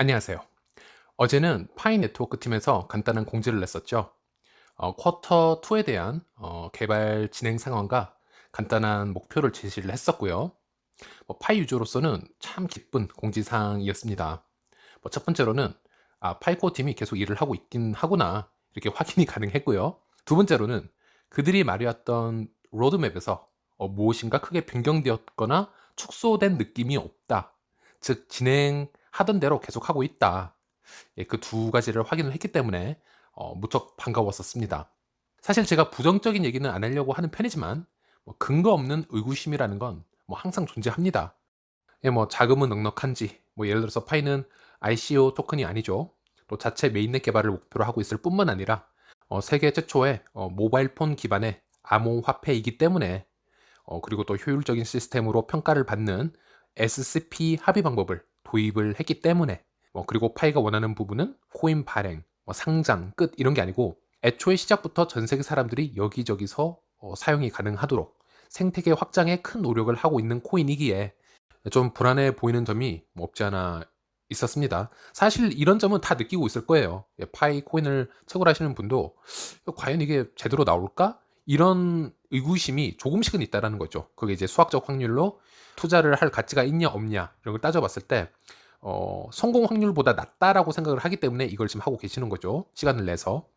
안녕하세요. 어제는 파이 네트워크 팀에서 간단한 공지를 냈었죠. 쿼터 2에 대한 개발 진행 상황과 간단한 목표를 제시를 했었고요. 파이 유저로서는 참 기쁜 공지사항이었습니다. 첫 번째로는 파이코 팀이 계속 일을 하고 있긴 하구나 이렇게 확인이 가능했고요. 두 번째로는 그들이 말해왔던 로드맵에서 무엇인가 크게 변경되었거나 축소된 느낌이 없다. 즉 진행하던 대로 계속 하고 있다. 그 두 가지를 확인을 했기 때문에 무척 반가웠었습니다. 사실 제가 부정적인 얘기는 안 하려고 하는 편이지만 근거 없는 의구심이라는 건 항상 존재합니다. 자금은 넉넉한지 예를 들어서 파이는 ICO 토큰이 아니죠. 또 자체 메인넷 개발을 목표로 하고 있을 뿐만 아니라 세계 최초의 모바일 폰 기반의 암호화폐이기 때문에 그리고 또 효율적인 시스템으로 평가를 받는 SCP 합의 방법을 도입을 했기 때문에 그리고 파이가 원하는 부분은 코인 발행, 상장, 끝 이런 게 아니고 애초에 시작부터 전 세계 사람들이 여기저기서 사용이 가능하도록 생태계 확장에 큰 노력을 하고 있는 코인이기에 좀 불안해 보이는 점이 없지 않아 있었습니다. 사실 이런 점은 다 느끼고 있을 거예요. 파이 코인을 채굴하시는 분도 과연 이게 제대로 나올까? 이런 의구심이 조금씩은 있다라는 거죠. 그게 이제 수학적 확률로 투자를 할 가치가 있냐 없냐 이런 걸 따져봤을 때 성공 확률보다 낮다라고 생각을 하기 때문에 이걸 지금 하고 계시는 거죠. 시간을 내서.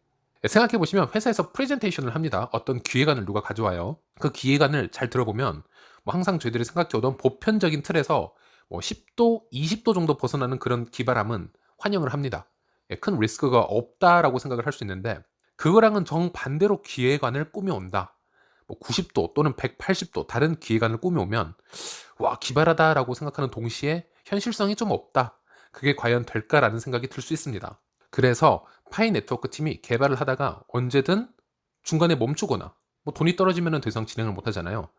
생각해 보시면 회사에서 프레젠테이션을 합니다. 어떤 기획안을 누가 가져와요. 그 기획안을 잘 들어보면 항상 저희들이 생각해오던 보편적인 틀에서 10도, 20도 정도 벗어나는 그런 기발함은 환영을 합니다. 큰 리스크가 없다라고 생각을 할 수 있는데 그거랑은 정반대로 기획안을 꾸며온다. 90도 또는 180도 다른 기획안을 꾸며오면 와 기발하다라고 생각하는 동시에 현실성이 좀 없다. 그게 과연 될까라는 생각이 들 수 있습니다. 그래서 파이 네트워크 팀이 개발을 하다가 언제든 중간에 멈추거나 돈이 떨어지면 더 이상 진행을 못 하잖아요.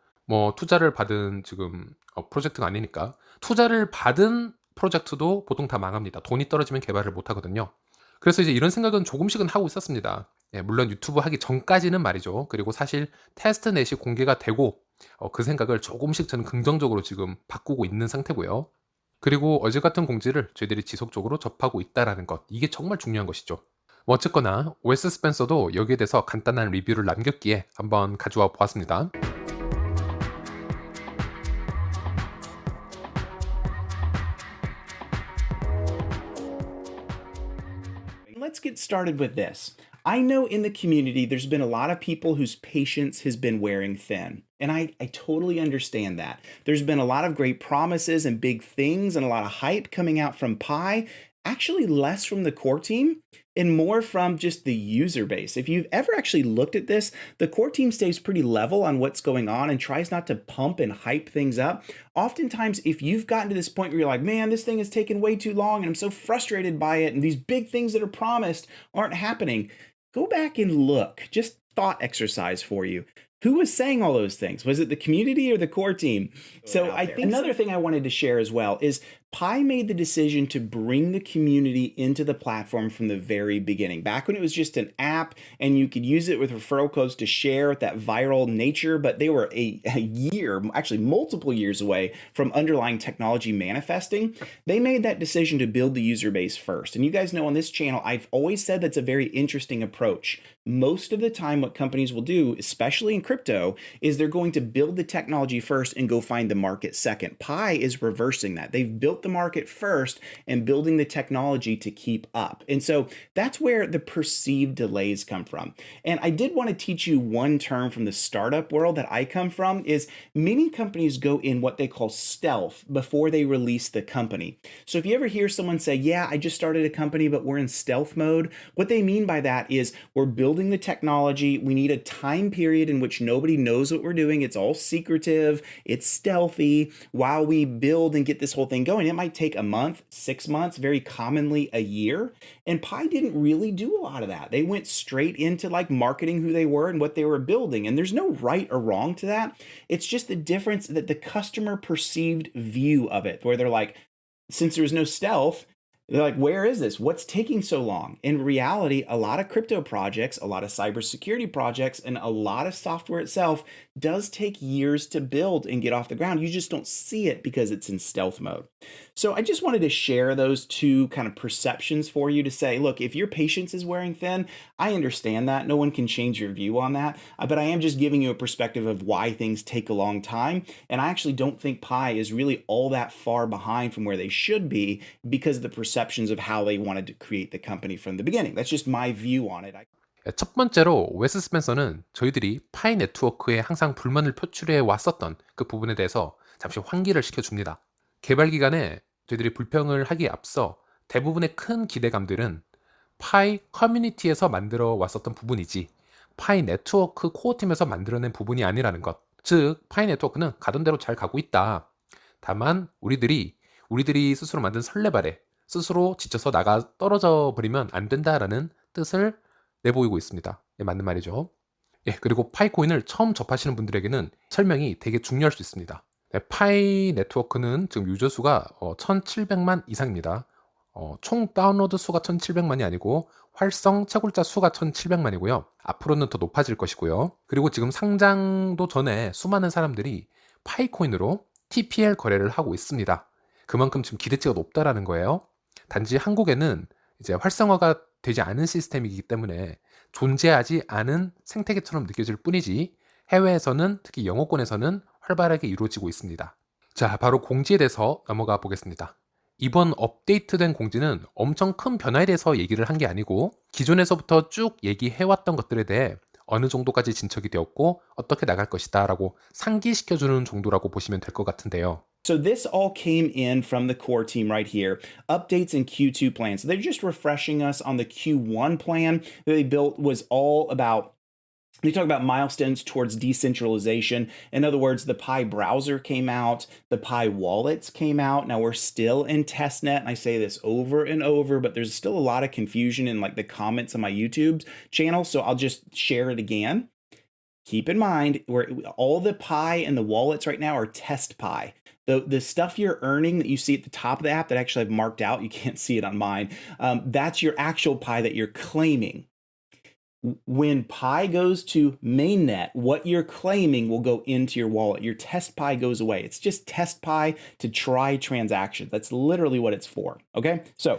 투자를 받은 지금 프로젝트가 아니니까 투자를 받은 프로젝트도 보통 다 망합니다. 돈이 떨어지면 개발을 못 하거든요. 그래서 이제 이런 생각은 조금씩은 하고 있었습니다. 물론 유튜브 하기 전까지는 말이죠. 그리고 사실 테스트넷이 공개가 되고 그 생각을 조금씩 저는 긍정적으로 지금 바꾸고 있는 상태고요. 그리고 어제 같은 공지를 저희들이 지속적으로 접하고 있다라는 것, 이게 정말 중요한 것이죠. 어쨌거나 웨스 스펜서도 여기에 대해서 간단한 리뷰를 남겼기에 한번 가져와 보았습니다. Let's get started with this. I know in the community there's been a lot of people whose patience has been wearing thin. And I totally understand that. There's been a lot of great promises and big things and a lot of hype coming out from Pi, actually less from the core team and more from just the user base. If you've ever actually looked at this, the core team stays pretty level on what's going on and tries not to pump and hype things up. Oftentimes, if you've gotten to this point where you're like, man, this thing is taking way too long and I'm so frustrated by it and these big things that are promised aren't happening, go back and look. Just thought exercise for you. Who was saying all those things? Was it the community or the core team? So I think another thing I wanted to share as well is Pi made the decision to bring the community into the platform from the very beginning. Back when it was just an app and you could use it with referral codes to share that viral nature, but they were a year, actually multiple years away from underlying technology manifesting. They made that decision to build the user base first. And you guys know on this channel, I've always said that's a very interesting approach. Most of the time, what companies will do, especially in crypto, is they're going to build the technology first and go find the market second. Pi is reversing that. They've built the market first and building the technology to keep up. And so that's where the perceived delays come from. And I did want to teach you one term from the startup world that I come from is many companies go in what they call stealth before they release the company. So if you ever hear someone say, yeah, I just started a company, but we're in stealth mode, what they mean by that is we're building the technology. We need a time period in which nobody knows what we're doing. It's all secretive. It's stealthy while we build and get this whole thing going. It might take a month, 6 months, very commonly a year. And Pi didn't really do a lot of that. They went straight into like marketing who they were and what they were building. And there's no right or wrong to that. It's just the difference that the customer perceived view of it, where they're like, since there was no stealth, they're like, where is this? What's taking so long? In reality, a lot of crypto projects, a lot of cybersecurity projects, and a lot of software itself does take years to build and get off the ground. You just don't see it because it's in stealth mode. So I just wanted to share those two kind of perceptions for you to say, look, if your patience is wearing thin, I understand that. No one can change your view on that. But I am just giving you a perspective of why things take a long time. And I actually don't think Pi is really all that far behind from where they should be because of the perceptions of how they wanted to create the company from the beginning. That's just my view on it. 첫 번째로 웨스 스펜서는 저희들이 파이 네트워크에 항상 불만을 표출해 왔었던 그 부분에 대해서 잠시 환기를 시켜줍니다. 개발 기간에 저희들이 불평을 하기에 앞서 대부분의 큰 기대감들은 파이 커뮤니티에서 만들어 왔었던 부분이지 파이 네트워크 코어팀에서 만들어낸 부분이 아니라는 것. 즉 파이 네트워크는 가던 대로 잘 가고 있다. 다만 우리들이 스스로 만든 설레발에 스스로 지쳐서 나가 떨어져 버리면 안 된다라는 뜻을 내보이고 있습니다. 예, 맞는 말이죠. 예, 그리고 파이코인을 처음 접하시는 분들에게는 설명이 되게 중요할 수 있습니다. 네, 파이 네트워크는 지금 유저 수가 1700만 이상입니다. 총 다운로드 수가 1700만이 아니고 활성 채굴자 수가 1700만이고요. 앞으로는 더 높아질 것이고요. 그리고 지금 상장도 전에 수많은 사람들이 파이코인으로 TPL 거래를 하고 있습니다. 그만큼 지금 기대치가 높다라는 거예요. 단지 한국에는 이제 활성화가 되지 않은 시스템이기 때문에 존재하지 않은 생태계처럼 느껴질 뿐이지 해외에서는 특히 영어권에서는 활발하게 이루어지고 있습니다. 자, 바로 공지에 대해서 넘어가 보겠습니다. 이번 업데이트된 공지는 엄청 큰 변화에 대해서 얘기를 한 게 아니고 기존에서부터 쭉 얘기해왔던 것들에 대해 어느 정도까지 진척이 되었고 어떻게 나갈 것이다 라고 상기시켜주는 정도라고 보시면 될 것 같은데요. So this all came in from the core team right here. Updates in Q2 plans. So they're just refreshing us on the Q1 plan that they built was all about. They talk about milestones towards decentralization. In other words, the Pi browser came out, the Pi wallets came out. Now we're still in testnet, and I say this over and over, but there's still a lot of confusion in like the comments on my YouTube channel. So I'll just share it again. Keep in mind, where all the Pi and the wallets right now are test Pi. The stuff you're earning that you see at the top of the app that actually I've marked out, you can't see it on mine. That's your actual Pi that you're claiming. When Pi goes to mainnet, what you're claiming will go into your wallet. Your test Pi goes away. It's just test Pi to try transactions. That's literally what it's for. Okay. So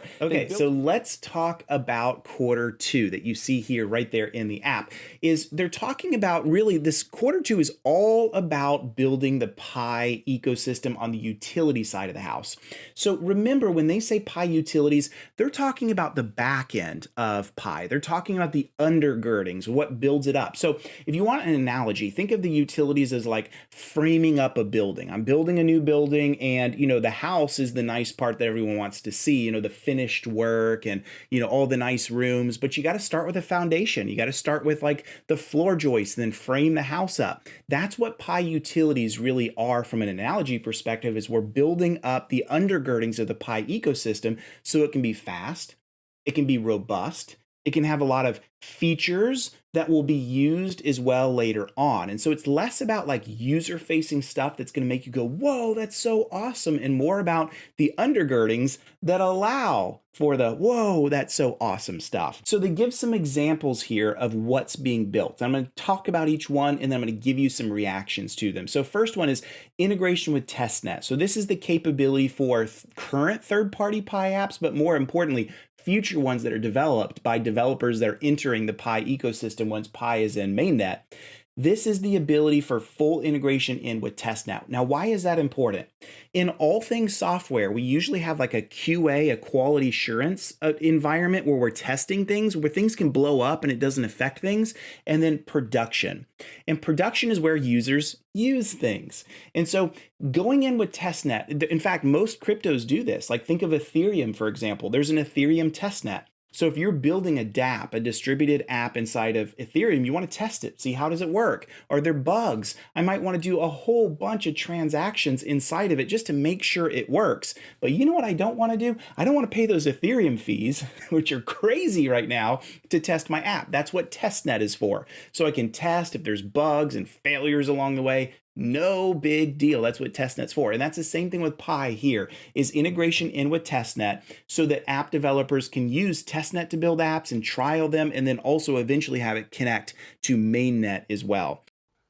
let's talk about Q2 that you see here right there in the app. Is they're talking about really this Q2 is all about building the Pi ecosystem on the utility side of the house. So remember, when they say Pi utilities, they're talking about the back end of Pi. They're talking about the undergirdings, what builds it up. So if you want an analogy, think of the utilities as like framing up a building. I'm building a new building, and the house is the nice part that everyone wants to see, the finished work and all the nice rooms. But you got to start with a foundation. You got to start with like the floor joists and then frame the house up. That's what Pi utilities really are from an analogy perspective, is we're building up the undergirdings of the Pi ecosystem so it can be fast, it can be robust, it can have a lot of features that will be used as well later on. And so it's less about like user-facing stuff that's going to make you go, whoa, that's so awesome, and more about the undergirdings that allow for the whoa, that's so awesome stuff. So they give some examples here of what's being built. I'm going to talk about each one, and then I'm going to give you some reactions to them. So first one is integration with testnet. So this is the capability for current third-party Pi apps, but more importantly, future ones that are developed by developers that are entering the Pi ecosystem once Pi is in mainnet. This is the ability for full integration in with testnet. Now, why is that important? In all things software, we usually have like a QA, a quality assurance environment where we're testing things, where things can blow up and it doesn't affect things, and then production. And production is where users use things. And so going in with testnet, in fact, most cryptos do this. Like think of Ethereum, for example. There's an Ethereum testnet. So if you're building a dApp, a distributed app inside of Ethereum, you want to test it, see how does it work? Are there bugs? I might want to do a whole bunch of transactions inside of it just to make sure it works. But you know what I don't want to do? I don't want to pay those Ethereum fees, which are crazy right now, to test my app. That's what testnet is for. So I can test if there's bugs and failures along the way. No big deal. That's what testnet's for. And that's the same thing with Pi here, is integration in with testnet so that app developers can use testnet to build apps and trial them, and then also eventually have it connect to mainnet as well.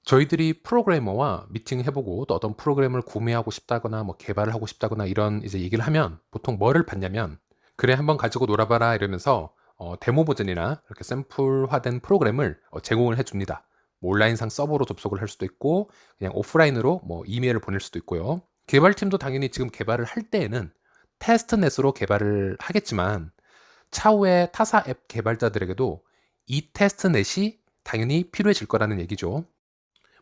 저희들이 프로그래머와 미팅해보고 또 어떤 프로그램을 구매하고 싶다거나 뭐 개발을 하고 싶다거나 이런 이제 얘기를 하면 보통 뭐를 받냐면 그래 한번 가지고 놀아봐라 이러면서 데모 버전이나 이렇게 샘플화된 프로그램을 제공을 해줍니다. 뭐 온라인상 서버로 접속을 할 수도 있고 그냥 오프라인으로 뭐 이메일을 보낼 수도 있고요. 개발팀도 당연히 지금 개발을 할 때에는 테스트넷으로 개발을 하겠지만 차후에 타사 앱 개발자들에게도 이 테스트넷이 당연히 필요해질 거라는 얘기죠.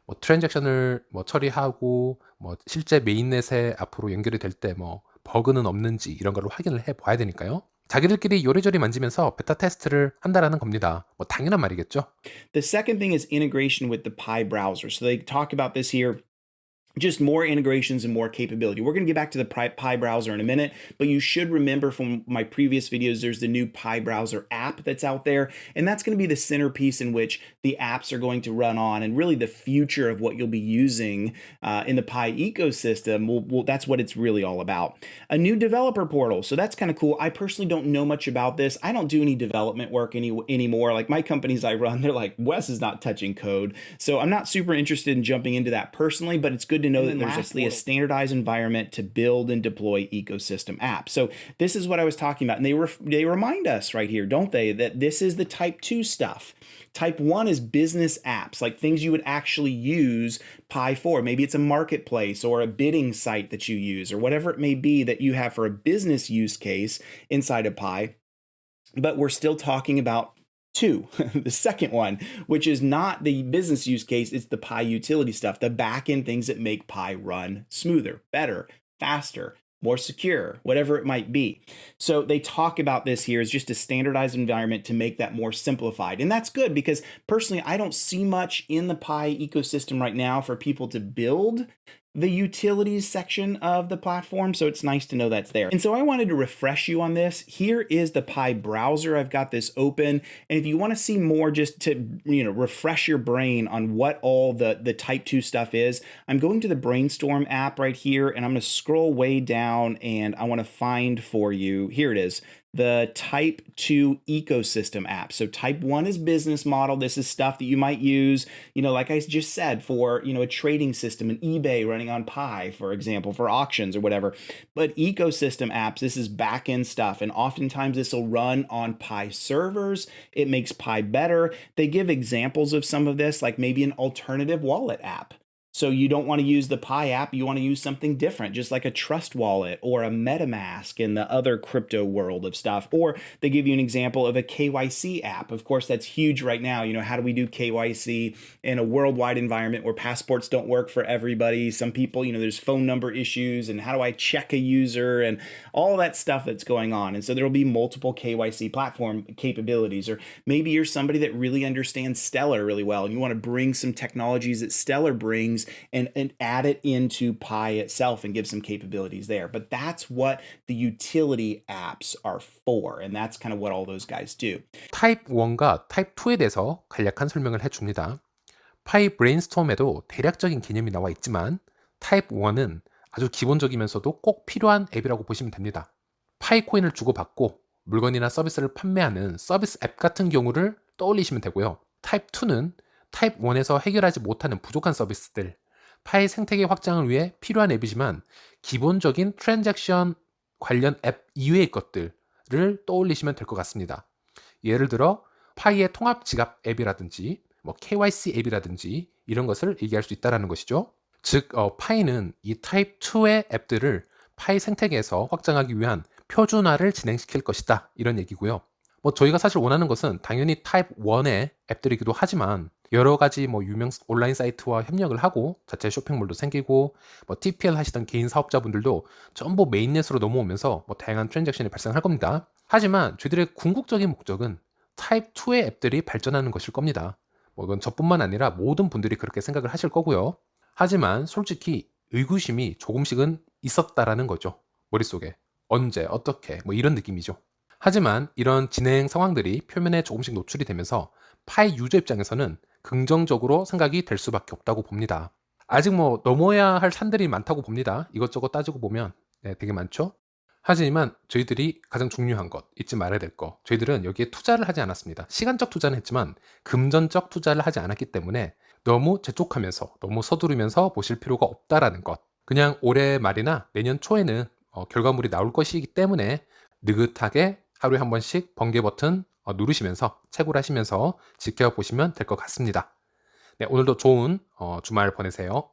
뭐 트랜잭션을 뭐 처리하고 뭐 실제 메인넷에 앞으로 연결이 될 때 뭐 버그는 없는지 이런 걸로 확인을 해 봐야 되니까요. 자기들끼리 요리조리 만지면서 베타 테스트를 한다라는 겁니다. 뭐 당연한 말이겠죠. The second thing is integration with the Pi browser. So they talk about this here. Just more integrations and more capability. We're going to get back to the Pi browser in a minute, but you should remember from my previous videos, there's the new Pi browser app that's out there, and that's going to be the centerpiece in which the apps are going to run on, and really the future of what you'll be using in the Pi ecosystem. That's what it's really all about. A new developer portal, so that's kind of cool. I personally don't know much about this. I don't do any development work anymore. Like my companies I run, they're like, Wes is not touching code, so I'm not super interested in jumping into that personally, but it's good to know that there's lastly a standardized environment to build and deploy ecosystem apps. So this is what I was talking about. And they remind us right here, don't they, that this is the type 2 stuff. Type 1 is business apps, like things you would actually use Pi for. Maybe it's a marketplace or a bidding site that you use or whatever it may be that you have for a business use case inside of Pi. But we're still talking about 2, the second one, which is not the business use case, it's the Pi utility stuff, the back-end things that make Pi run smoother, better, faster, more secure, whatever it might be. So they talk about this here as just a standardized environment to make that more simplified. And that's good because personally, I don't see much in the Pi ecosystem right now for people to build the utilities section of the platform, so it's nice to know that's there. And so I wanted to refresh you on this. Here is the Pi browser. I've got this open, and if you want to see more, just to refresh your brain on what all the Type 2 stuff is, I'm going to the Brainstorm app right here, and I'm going to scroll way down, and I want to find for you. Here it is. The Type 2 ecosystem app. So Type 1 is business model. This is stuff that you might use, like I just said, for, a trading system, an eBay running on Pi, for example, for auctions or whatever. But ecosystem apps, this is back-end stuff. And oftentimes this will run on Pi servers. It makes Pi better. They give examples of some of this, like maybe an alternative wallet app. So you don't want to use the Pi app, you want to use something different, just like a Trust Wallet or a MetaMask in the other crypto world of stuff. Or they give you an example of a KYC app. Of course, that's huge right now. How do we do KYC in a worldwide environment where passports don't work for everybody? Some people, there's phone number issues, and how do I check a user and all that stuff that's going on. And so there'll be multiple KYC platform capabilities. Or maybe you're somebody that really understands Stellar really well, and you want to bring some technologies that Stellar brings and add it into Pi itself and give some capabilities there. But that's what the utility apps are for. And that's kind of what all those guys do. 타입 1과 타입 2에 대해서 간략한 설명을 해줍니다. 파이 브레인스톰에도 대략적인 개념이 나와 있지만 타입 1은 아주 기본적이면서도 꼭 필요한 앱이라고 보시면 됩니다. 파이코인을 주고받고 물건이나 서비스를 판매하는 서비스 앱 같은 경우를 떠올리시면 되고요. 타입 2는 타입 1에서 해결하지 못하는 부족한 서비스들, 파이 생태계 확장을 위해 필요한 앱이지만 기본적인 트랜잭션 관련 앱 이외의 것들을 떠올리시면 될 것 같습니다. 예를 들어 파이의 통합 지갑 앱이라든지 뭐 KYC 앱이라든지 이런 것을 얘기할 수 있다는 것이죠. 즉 파이는 이 타입 2의 앱들을 파이 생태계에서 확장하기 위한 표준화를 진행시킬 것이다, 이런 얘기고요. 저희가 사실 원하는 것은 당연히 타입 1의 앱들이기도 하지만 여러 가지 유명 온라인 사이트와 협력을 하고 자체 쇼핑몰도 생기고 TPL 하시던 개인 사업자분들도 전부 메인넷으로 넘어오면서 다양한 트랜잭션이 발생할 겁니다. 하지만 저희들의 궁극적인 목적은 타입 2의 앱들이 발전하는 것일 겁니다. 이건 저뿐만 아니라 모든 분들이 그렇게 생각을 하실 거고요. 하지만 솔직히 의구심이 조금씩은 있었다라는 거죠. 머릿속에 언제 어떻게 이런 느낌이죠. 하지만 이런 진행 상황들이 표면에 조금씩 노출이 되면서 파이 유저 입장에서는 긍정적으로 생각이 될 수밖에 없다고 봅니다. 아직 넘어야 할 산들이 많다고 봅니다. 이것저것 따지고 보면 되게 많죠. 하지만 저희들이 가장 중요한 것, 잊지 말아야 될 거, 저희들은 여기에 투자를 하지 않았습니다. 시간적 투자는 했지만 금전적 투자를 하지 않았기 때문에 너무 재촉하면서 너무 서두르면서 보실 필요가 없다라는 것. 그냥 올해 말이나 내년 초에는 결과물이 나올 것이기 때문에 느긋하게 하루에 한 번씩 번개 버튼 누르시면서 채굴하시면서 지켜보시면 될 것 같습니다. 네, 오늘도 좋은 주말 보내세요.